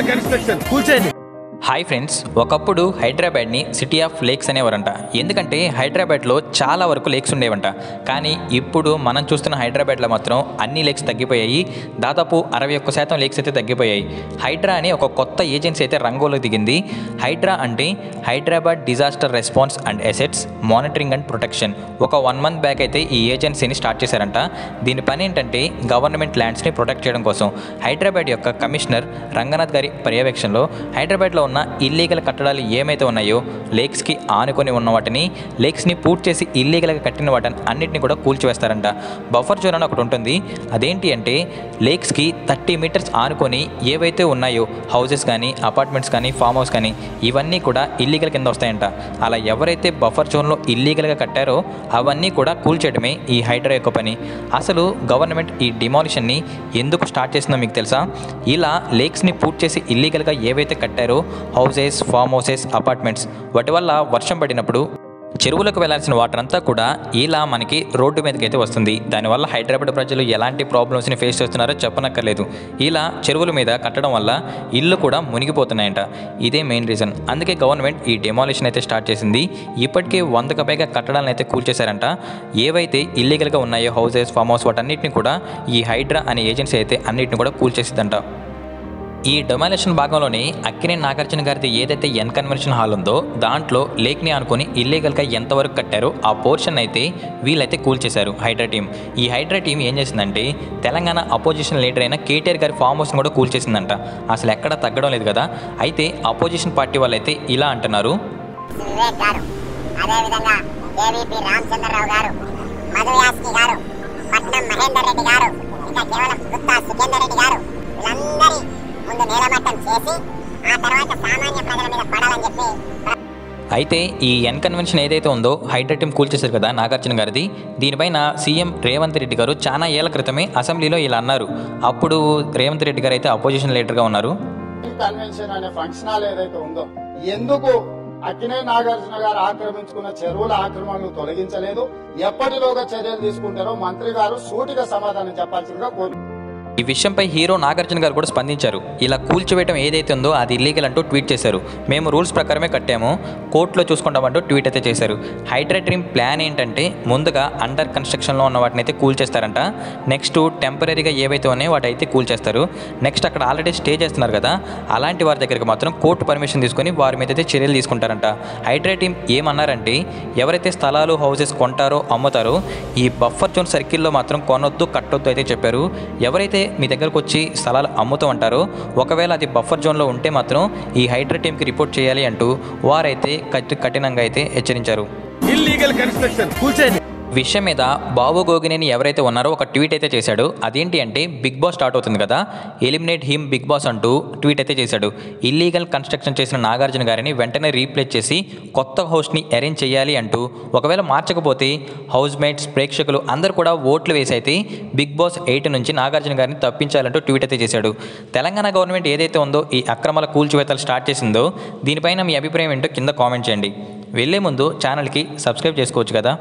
Construction కూల్చేయండి. Hi friends, ఒకప్పుడు హైదరాబాద్ని city of lakes అనేవారంట. ఎందుకంటే హైదరాబాద్లో చాలా వరకు లేక్స్ ఉండేవంట. కానీ ఇప్పుడు మనం చూస్తున్న హైదరాబాద్లో మాత్రం అన్ని లేక్స్ తగ్గిపోయాయి. దాదాపు 61% లేక్స్ అయితే తగ్గిపోయాయి. హైడ్రా అని ఒక కొత్త ఏజెన్సీ అయితే రంగంలో దిగింది. హైడ్రా అంటే Hyderabad disaster response and assets monitoring and protection. ఒక 1 month బ్యాక్ అయితే ఈ ఏజెన్సీని స్టార్ట్ చేశారంట. దీని పని ఏంటంటే గవర్నమెంట్ ల్యాండ్స్ని ప్రొటెక్ట్ చేయడం కోసం. హైదరాబాద్ యొక్క కమిషనర్ రంగనాథ్ గారి పర్యవేక్షణలో హైదరాబాద్లో ఉన్న ఇల్లీగల్ కట్టడాలు ఏమైతే ఉన్నాయో లేక్స్కి ఆనుకొని ఉన్న వాటిని, లేక్స్ని పూర్తి చేసి ఇల్లీగల్గా కట్టిన వాటిని అన్నింటినీ కూడా కూల్చివేస్తారంట. బఫర్ జోన్ అని ఒకటి ఉంటుంది. అదేంటి అంటే లేక్స్కి 30 meters ఆనుకొని ఏవైతే ఉన్నాయో హౌసెస్ కానీ, అపార్ట్మెంట్స్ కానీ, ఫామ్ హౌస్ కానీ ఇవన్నీ కూడా ఇల్లీగల్ కింద వస్తాయంట. అలా ఎవరైతే బఫర్ జోన్లో ఇల్లీగల్గా కట్టారో అవన్నీ కూడా కూల్చేయడమే ఈ హైడ్రా యొక్క పని. అసలు గవర్నమెంట్ ఈ డిమాలిషన్ని ఎందుకు స్టార్ట్ చేసిందో మీకు తెలుసా? ఇలా లేక్స్ని పూర్తి చేసి ఇల్లీగల్గా ఏవైతే కట్టారో హౌసెస్, ఫామ్ హౌసెస్, అపార్ట్మెంట్స్ వాటి వల్ల వర్షం పడినప్పుడు చెరువులకు వెళ్లాల్సిన వాటర్ అంతా కూడా ఇలా మనకి రోడ్డు మీదకి అయితే వస్తుంది. దానివల్ల హైదరాబాద్ ప్రజలు ఎలాంటి ప్రాబ్లమ్స్ని ఫేస్ చేస్తున్నారో చెప్పనక్కర్లేదు. ఇలా చెరువుల మీద కట్టడం వల్ల ఇల్లు కూడా మునిగిపోతున్నాయంట. ఇదే మెయిన్ రీజన్. అందుకే గవర్నమెంట్ ఈ డెమాలిషన్ అయితే స్టార్ట్ చేసింది. ఇప్పటికే 100కు పైగా కట్టడాలను అయితే కూల్చేశారంట. ఏవైతే ఇల్లీగల్గా ఉన్నాయో హౌసెస్, ఫామ్ హౌస్ వాటన్నిటిని కూడా ఈ హైడ్రా అనే ఏజెన్సీ అయితే అన్నిటిని కూడా కూల్చేసిందంట. ఈ డెమాలిషన్ భాగంలోని అక్కినేని నాగార్జున గారిది ఏదైతే ఎన్ కన్వెన్షన్ హాల్ ఉందో దాంట్లో లేక్ని అనుకుని ఇల్లీగల్గా ఎంతవరకు కట్టారో ఆ పోర్షన్ అయితే వీళ్ళైతే కూల్చేశారు హైడ్రా టీం. ఈ హైడ్రా టీం ఏం చేసిందంటే తెలంగాణ అపోజిషన్ లీడర్ అయిన కేటీఆర్ గారి ఫామ్ హౌస్ని కూడా కూల్చేసిందంట. అసలు ఎక్కడ తగ్గడం లేదు కదా. అయితే అపోజిషన్ పార్టీ వాళ్ళైతే ఇలా అంటున్నారు. అయితే ఈ ఎన్ కన్వెన్షన్ ఏదైతే ఉందో హైడ్రా టీం కూల్చేశారు కదా నాగార్జున గారిది, దీనిపైన సీఎం రేవంత్ రెడ్డి గారు చాలా ఏళ్ల క్రితమే అసెంబ్లీలో ఇలా అన్నారు. అప్పుడు రేవంత్ రెడ్డి గారు అయితే అపోజిషన్ లీడర్గా ఉన్నారు. కన్వెన్షన్ అనే ఫంక్షన్ హాల్ ఏదైతే ఉందో ఎందుకు అక్కినేని నాగార్జున గారు ఆక్రమించుకున్న చెరువుల ఆక్రమణను తొలగించలేదు, ఎప్పటిలోగా చర్యలు తీసుకుంటారో మంత్రి గారు సూటిగా సమాధానం చెప్పాల్సిందిగా కోరు. ఈ విషయంపై హీరో నాగార్జున గారు కూడా స్పందించారు. ఇలా కూల్చివేయడం ఏదైతే ఉందో అది ఇల్లీగల్ అంటూ ట్వీట్ చేశారు. మేము రూల్స్ ప్రకారమే కట్టాము, కోర్టులో చూసుకుంటామంటూ ట్వీట్ అయితే చేశారు. హైడ్రా టీం ప్లాన్ ఏంటంటే ముందుగా అండర్ కన్స్ట్రక్షన్లో ఉన్న వాటిని అయితే కూల్చేస్తారంట. నెక్స్ట్ టెంపరీగా ఏవైతే ఉన్నాయో వాటి అయితే కూల్చేస్తారు. నెక్స్ట్ అక్కడ ఆల్రెడీ స్టే చేస్తున్నారు కదా అలాంటి వారి దగ్గరికి మాత్రం కోర్టు పర్మిషన్ తీసుకొని వారి మీద అయితే చర్యలు తీసుకుంటారంట. హైడ్రా టీం ఏమన్నారంటే ఎవరైతే స్థలాలు, హౌసెస్ కొంటారో, అమ్ముతారో ఈ బఫర్ జోన్ సర్కిల్లో మాత్రం కొనొద్దు, కట్టొద్దు అయితే చెప్పారు. ఎవరైతే మీ దగ్గరకు వచ్చి స్థలాలు అమ్ముతూ ఉంటారో ఒకవేళ అది బఫర్ జోన్లో ఉంటే మాత్రం ఈ హైడ్రా టీంకి రిపోర్ట్ చేయాలి అంటూ వారైతే కఠినంగా అయితే హెచ్చరించారు. ఇల్లీగల్ కన్స్ట్రక్షన్ కూల్చేయండి విషయం మీద బాబు గోగినేని ఎవరైతే ఉన్నారో ఒక ట్వీట్ అయితే చేశాడు. అదేంటి అంటే బిగ్ బాస్ స్టార్ట్ అవుతుంది కదా, ఎలిమినేట్ హిమ్ బిగ్ బాస్ అంటూ ట్వీట్ అయితే చేశాడు. ఇల్లీగల్ కన్స్ట్రక్షన్ చేసిన నాగార్జున గారిని వెంటనే రీప్లేస్ చేసి కొత్త హౌస్ని అరేంజ్ చేయాలి అంటూ, ఒకవేళ మార్చకపోతే హౌస్ మేట్స్, ప్రేక్షకులు అందరూ కూడా ఓట్లు వేసి అయితే బిగ్ బాస్ 8 నుంచి నాగార్జున గారిని తప్పించాలంటూ ట్వీట్ అయితే చేశాడు. తెలంగాణ గవర్నమెంట్ ఏదైతే ఉందో ఈ అక్రమాల కూల్చివేతలు స్టార్ట్ చేసిందో దీనిపైన మీ అభిప్రాయం ఏంటో కింద కామెంట్ చేయండి. వెళ్ళే ముందు ఛానల్కి సబ్స్క్రైబ్ చేసుకోవచ్చు కదా.